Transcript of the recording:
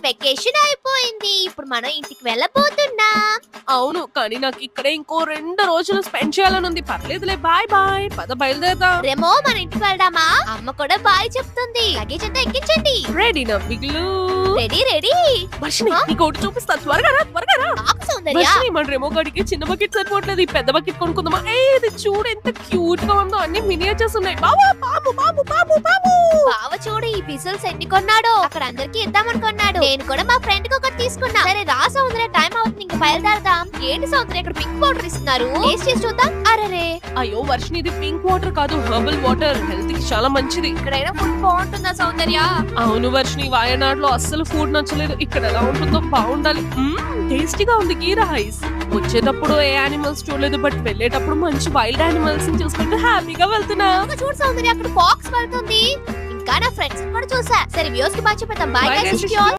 Vacation అయిపోయింది. ఇప్పుడు మనం ఇంటికి వెళ్ళబోతున్నాం. అవును, కానీ నాకు ఇక్కడే ఇంకో 2 రోజులు స్పెండ్ చేయాలని ఉంది. పర్లేదులే, బాయ్ బాయ్, పద బయలుదేరదాం. రేమో మన ఇంటికి వెళ్దామా? అమ్మ కూడా బాయ్ చెప్తుంది. లగేజ్ అంతా ఎక్కించండి. రెడీ నా బిగులు. రెడీ. వర్షిని, నీకు ఒకటి చూపిస్తా, త్వరగా రా. నాకు సౌందర్య. వర్షిని, మన రెమో గడికి చిన్న బకెట్ సరిపోవట్లేదు, ఈ పెద్ద బకెట్ కొనుక్కుందామా? ఇది చూడు ఎంత క్యూట్ గా ఉందో, అన్ని మినియేచర్స్ ఉన్నాయి. బాబు బాబు బాబు బాబు బాబు బావ చూడు ఈ పిజల్స్ ఎన్ని కొన్నాడో. అక్కడ అందరికి ఇద్దామనుకున్నాడు. నేను కూడా మా ఫ్రెండ్ కి ఒకటి తీసుకున్నా. సరే రా సౌందర్య, టైం అవుతుంది, ఇంక బయలుదేరదాం. ఏంటి సౌందర్య ఇక్కడ పింక్ పౌడర్ ఇస్తున్నారు? టేస్ట్ చేసి చూద్దాం. అరే అయ్యో వర్షిని, ఇది పింక్ వాటర్ కాదు, హెర్బల్ వాటర్. హెల్త్ కి చాలా మంచిది. ఇక్కడైనా ఫుడ్ బాగుంటుందా సౌందర్య? అవును వర్షిని, వాయనాడులో అస్సలు ఫుడ్ నచ్చలేదు. ఇక్కడ ఎలా ఉంటుందో బాగుండాలి. టేస్టీగా ఉంది గీ రైస్. వచ్చేటప్పుడు ఏ యానిమల్స్ చూడలేదు, బట్ వెళ్ళేటప్పుడు మంచి వైల్డ్ యానిమల్స్ చూసుకుంటూ హ్యాపీగా వెళ్తున్నా. చూడు సౌందర్య, అక్కడ ఫాక్స్ వెళ్తుంది. ఇంకా నా ఫ్రెండ్స్ కూడా చూసా. సరే వ్యూస్ కి బాగా చెప్పేద్దాం. Bye Bye, guys. guys.